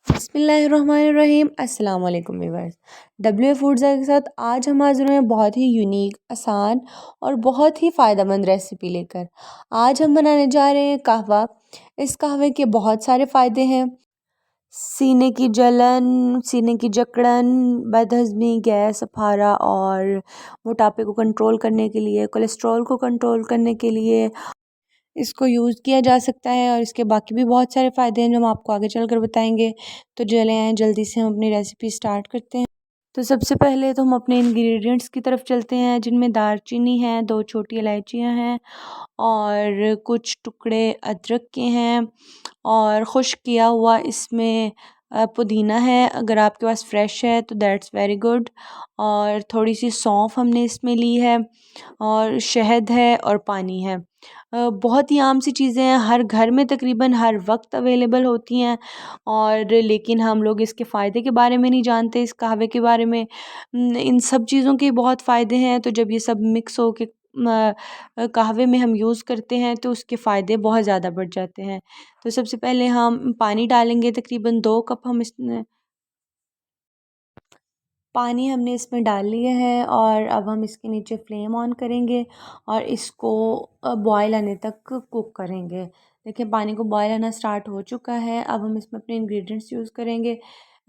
बिस्मिल्लाहिर्रहमानिर्रहीम अस्सलाम वालेकुम व्यूअर्स। डब्ल्यू फूड्स के साथ आज हम हाजिर हैं बहुत ही यूनिक, आसान और बहुत ही फ़ायदेमंद रेसिपी लेकर। आज हम बनाने जा रहे हैं कहवा। इस कहवे के बहुत सारे फ़ायदे हैं। सीने की जलन, सीने की जकड़न, बदहज़मी, गैस, अफारा और मोटापे को कंट्रोल करने के लिए, कोलेस्ट्रॉल को कंट्रोल करने के लिए इसको यूज़ किया जा सकता है। और इसके बाकी भी बहुत सारे फ़ायदे हैं जो हम आपको आगे चलकर बताएंगे। तो चले आएँ जल्दी से हम अपनी रेसिपी स्टार्ट करते हैं। तो सबसे पहले तो हम अपने इंग्रेडिएंट्स की तरफ चलते हैं, जिनमें दालचीनी है, 2 छोटी इलायचियाँ हैं और कुछ टुकड़े अदरक के हैं और खुश्क किया हुआ इसमें पुदीना है। अगर आपके पास फ्रेश है तो दैट्स वेरी गुड। और थोड़ी सी सौंफ हमने इसमें ली है और शहद है और पानी है। बहुत ही आम सी चीज़ें हैं, हर घर में तकरीबन हर वक्त अवेलेबल होती हैं। और लेकिन हम लोग इसके फ़ायदे के बारे में नहीं जानते, इस कहवे के बारे में। इन सब चीज़ों के बहुत फ़ायदे हैं, तो जब ये सब मिक्स हो के कहवे में हम यूज़ करते हैं तो उसके फ़ायदे बहुत ज़्यादा बढ़ जाते हैं। तो सबसे पहले हम पानी डालेंगे, तकरीबन 2 कप हम इसमें पानी हमने इसमें डाल लिया है। और अब हम इसके नीचे फ्लेम ऑन करेंगे और इसको बॉयल आने तक कुक करेंगे। देखिए पानी को बॉयल आना स्टार्ट हो चुका है। अब हम इसमें अपने इंग्रेडिएंट्स यूज़ करेंगे।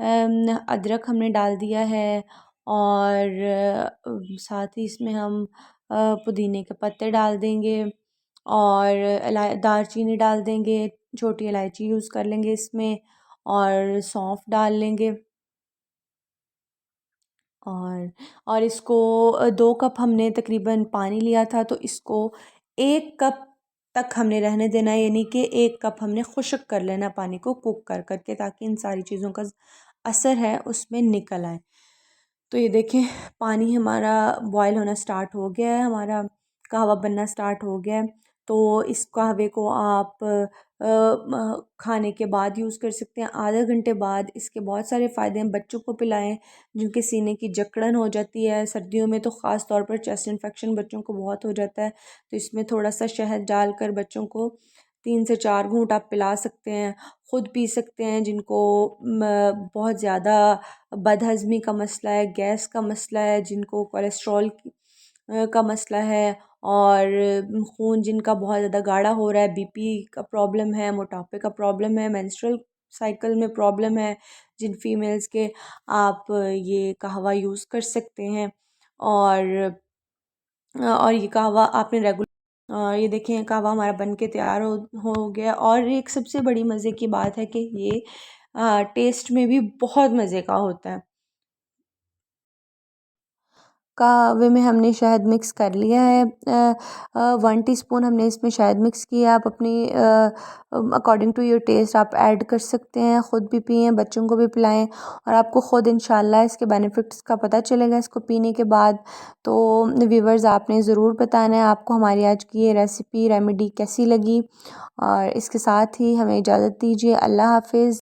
अदरक हमने डाल दिया है और साथ ही इसमें हम पुदीने के पत्ते डाल देंगे और दालचीनी डाल देंगे, छोटी इलायची यूज़ कर लेंगे इसमें और सौंफ डाल लेंगे। और इसको 2 कप हमने तकरीबन पानी लिया था, तो इसको 1 कप तक हमने रहने देना है, यानी कि 1 कप हमने खुश्क कर लेना पानी को कुक कर करके, ताकि इन सारी चीज़ों का असर है उसमें निकल आए। तो ये देखें पानी हमारा बॉयल होना स्टार्ट हो गया है, हमारा कहवा बनना स्टार्ट हो गया है। तो इस कहवे को आप खाने के बाद यूज़ कर सकते हैं, आधा घंटे बाद। इसके बहुत सारे फ़ायदे हैं। बच्चों को पिलाएं जिनके सीने की जकड़न हो जाती है, सर्दियों में तो ख़ास तौर पर चेस्ट इन्फेक्शन बच्चों को बहुत हो जाता है, तो इसमें थोड़ा सा शहद डालकर बच्चों को 3 से 4 घूंट आप पिला सकते हैं। ख़ुद पी सकते हैं जिनको बहुत ज़्यादा बदहज़मी का मसला है, गैस का मसला है, जिनको कोलेस्ट्रॉल का मसला है और खून जिनका बहुत ज़्यादा गाढ़ा हो रहा है, बीपी का प्रॉब्लम है, मोटापे का प्रॉब्लम है, मेंस्ट्रुअल साइकिल में प्रॉब्लम है जिन फीमेल्स के, आप ये कहवा यूज़ कर सकते हैं। और ये कहवा आपने ये देखें कहवा हमारा बन के तैयार हो गया। और एक सबसे बड़ी मज़े की बात है कि ये टेस्ट में भी बहुत मज़े का होता है। कहवे में हमने शहद मिक्स कर लिया है। 1 टीस्पून हमने इसमें शहद मिक्स किया। आप अपनी अकॉर्डिंग टू योर टेस्ट आप ऐड कर सकते हैं। ख़ुद भी पिएं, बच्चों को भी पिलाएं और आपको ख़ुद इंशाल्लाह इसके बेनिफिट्स का पता चलेगा इसको पीने के बाद। तो व्यूवर्स आपने ज़रूर बताना है आपको हमारी आज की ये रेसिपी रेमेडी कैसी लगी। और इसके साथ ही हमें इजाज़त दीजिए। अल्लाह हाफ़िज़।